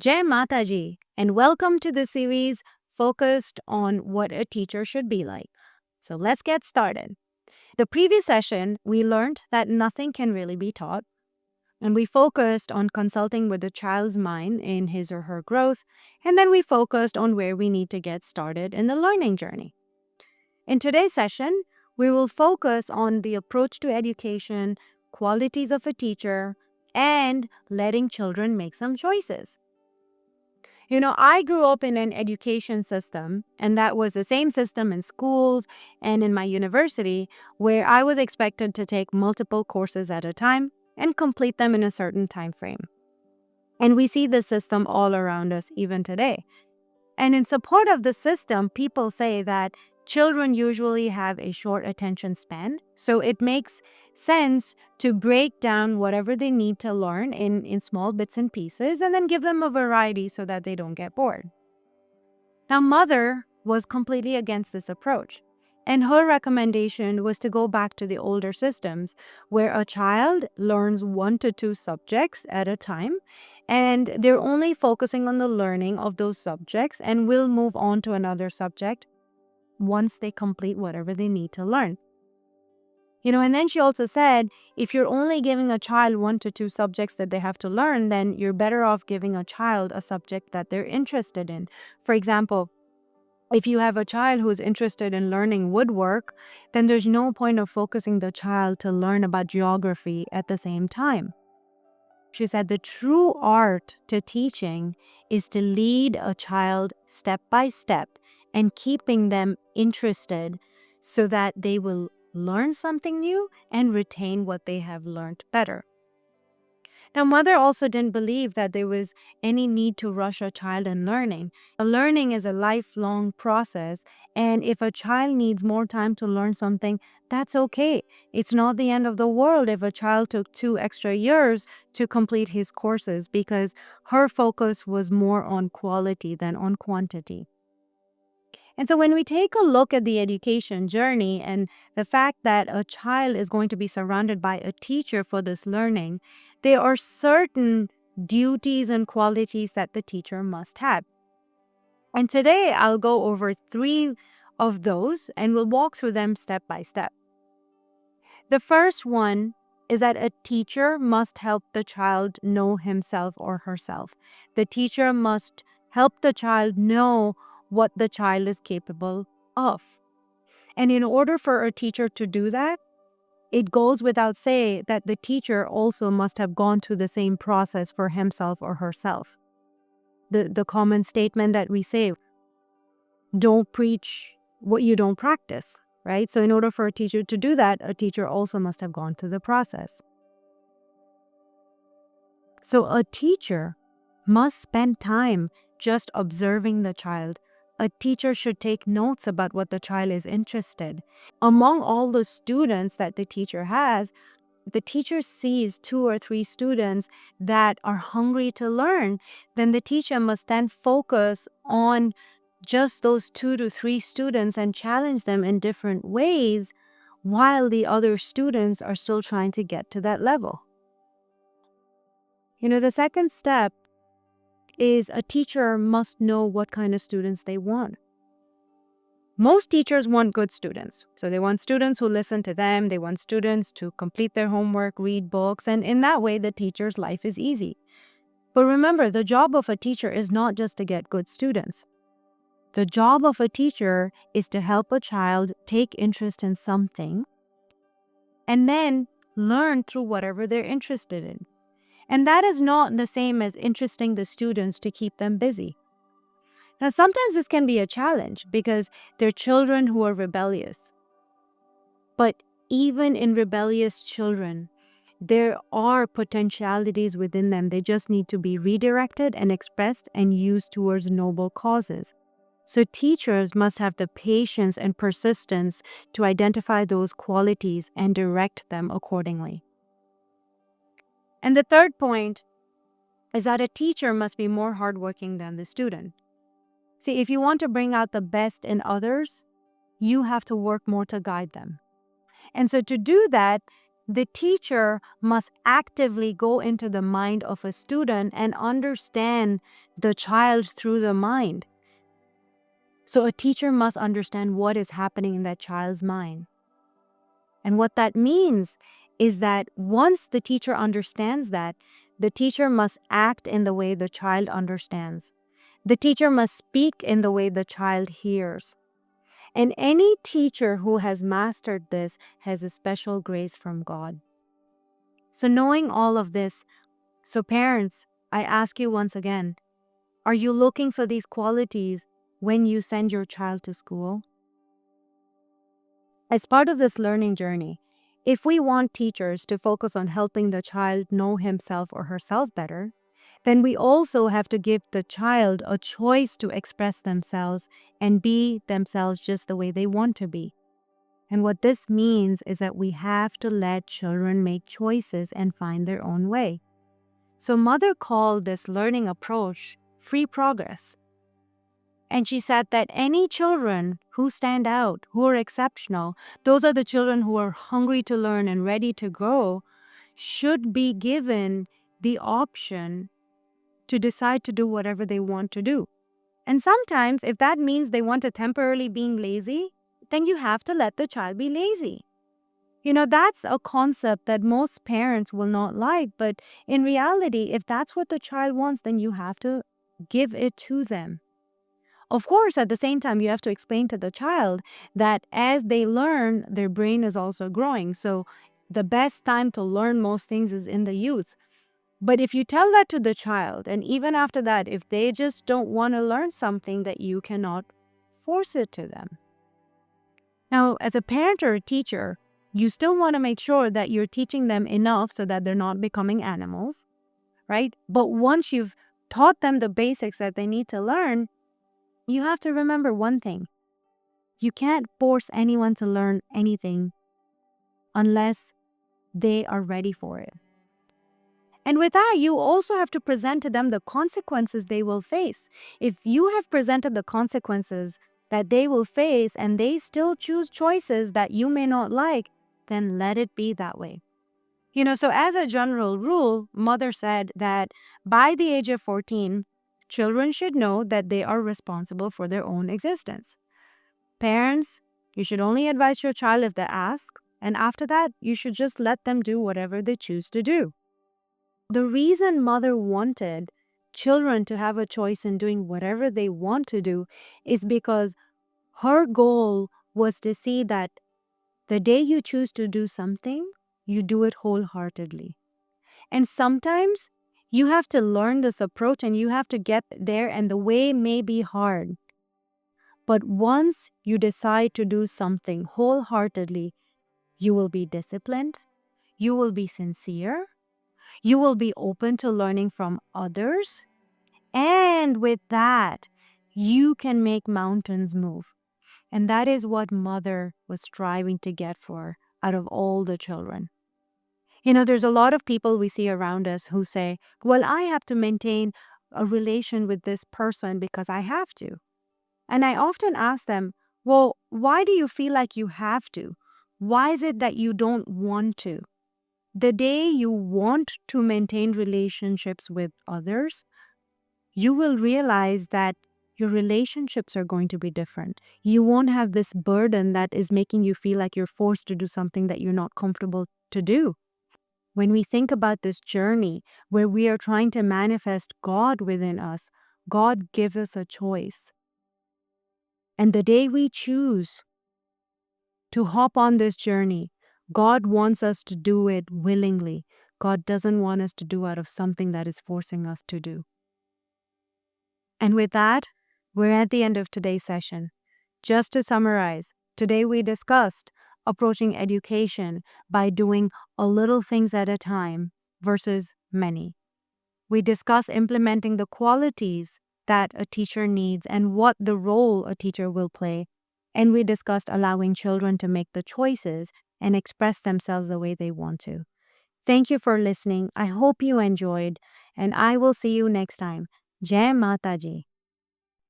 Jai Mataji, and welcome to the series focused on what a teacher should be like. So let's get started. The previous session, we learned that nothing can really be taught, and we focused on consulting with the child's mind in his or her growth, and then we focused on where we need to get started in the learning journey. In today's session, we will focus on the approach to education, qualities of a teacher, and letting children make some choices. I grew up in an education system, and that was the same system in schools and in my university, where I was expected to take multiple courses at a time and complete them in a certain time frame. And we see this system all around us even today. And in support of the system, people say that children usually have a short attention span, so it makes sense to break down whatever they need to learn in small bits and pieces and then give them a variety so that they don't get bored. Now, Mother was completely against this approach, and her recommendation was to go back to the older systems where a child learns 1 to 2 subjects at a time, and they're only focusing on the learning of those subjects and will move on to another subject once they complete whatever they need to learn. And then she also said, if you're only giving a child 1 to 2 subjects that they have to learn, then you're better off giving a child a subject that they're interested in. For example, if you have a child who's interested in learning woodwork, then there's no point of focusing the child to learn about geography at the same time. She said the true art to teaching is to lead a child step by step and keeping them interested so that they will learn something new and retain what they have learned better. Now, Mother also didn't believe that there was any need to rush a child in learning. Learning is a lifelong process, and if a child needs more time to learn something, that's okay. It's not the end of the world if a child took 2 extra years to complete his courses, because her focus was more on quality than on quantity. And so when we take a look at the education journey and the fact that a child is going to be surrounded by a teacher for this learning, there are certain duties and qualities that the teacher must have. And today I'll go over 3 of those and we'll walk through them step by step. The first one is that a teacher must help the child know himself or herself. The teacher must help the child know what the child is capable of. And in order for a teacher to do that, it goes without saying that the teacher also must have gone through the same process for himself or herself. The common statement that we say, don't preach what you don't practice, right? So in order for a teacher to do that, a teacher also must have gone through the process. So a teacher must spend time just observing the child. A teacher should take notes about what the child is interested. Among all the students that the teacher has, the teacher sees 2 or 3 students that are hungry to learn, then the teacher must then focus on just those 2 to 3 students and challenge them in different ways while the other students are still trying to get to that level. The second step is a teacher must know what kind of students they want. Most teachers want good students. So they want students who listen to them. They want students to complete their homework, read books, and in that way, the teacher's life is easy. But remember, the job of a teacher is not just to get good students. The job of a teacher is to help a child take interest in something and then learn through whatever they're interested in. And that is not the same as interesting the students to keep them busy. Now, sometimes this can be a challenge because they're children who are rebellious. But even in rebellious children, there are potentialities within them. They just need to be redirected and expressed and used towards noble causes. So teachers must have the patience and persistence to identify those qualities and direct them accordingly. And the third point is that a teacher must be more hardworking than the student. See, if you want to bring out the best in others, you have to work more to guide them. And so to do that, The teacher must actively go into the mind of a student and understand the child through the mind. So a teacher must understand what is happening in that child's mind. And what that means is that once the teacher understands that, the teacher must act in the way the child understands. The teacher must speak in the way the child hears. And any teacher who has mastered this has a special grace from God. So knowing all of this, so parents, I ask you once again, are you looking for these qualities when you send your child to school? As part of this learning journey, if we want teachers to focus on helping the child know himself or herself better, then we also have to give the child a choice to express themselves and be themselves just the way they want to be. And what this means is that we have to let children make choices and find their own way. So Mother called this learning approach free progress. And she said that any children who stand out, who are exceptional, those are the children who are hungry to learn and ready to grow, should be given the option to decide to do whatever they want to do. And sometimes, if that means they want to temporarily being lazy, then you have to let the child be lazy. That's a concept that most parents will not like, but in reality, if that's what the child wants, then you have to give it to them. Of course, at the same time, you have to explain to the child that as they learn, their brain is also growing. So the best time to learn most things is in the youth. But if you tell that to the child, and even after that, if they just don't want to learn something, that you cannot force it to them. Now, as a parent or a teacher, you still want to make sure that you're teaching them enough so that they're not becoming animals, right? But once you've taught them the basics that they need to learn, you have to remember one thing. You can't force anyone to learn anything unless they are ready for it. And with that, you also have to present to them the consequences they will face. If you have presented the consequences that they will face and they still choose choices that you may not like, then let it be that way. So as a general rule, Mother said that by the age of 14, children should know that they are responsible for their own existence. Parents, you should only advise your child if they ask, and after that, you should just let them do whatever they choose to do. The reason Mother wanted children to have a choice in doing whatever they want to do is because her goal was to see that the day you choose to do something, you do it wholeheartedly. And sometimes you have to learn this approach and you have to get there, and the way may be hard. But once you decide to do something wholeheartedly, you will be disciplined, you will be sincere, you will be open to learning from others, and with that, you can make mountains move. And that is what Mother was striving to get for out of all the children. There's a lot of people we see around us who say, well, I have to maintain a relation with this person because I have to. And I often ask them, well, why do you feel like you have to? Why is it that you don't want to? The day you want to maintain relationships with others, you will realize that your relationships are going to be different. You won't have this burden that is making you feel like you're forced to do something that you're not comfortable to do. When we think about this journey where we are trying to manifest God within us, God gives us a choice. And the day we choose to hop on this journey, God wants us to do it willingly. God doesn't want us to do out of something that is forcing us to do. And with that, we're at the end of today's session. Just to summarize, today we discussed approaching education by doing a little things at a time versus many. We discussed implementing the qualities that a teacher needs and what the role a teacher will play. And we discussed allowing children to make the choices and express themselves the way they want to. Thank you for listening. I hope you enjoyed, and I will see you next time. Jai Mataji.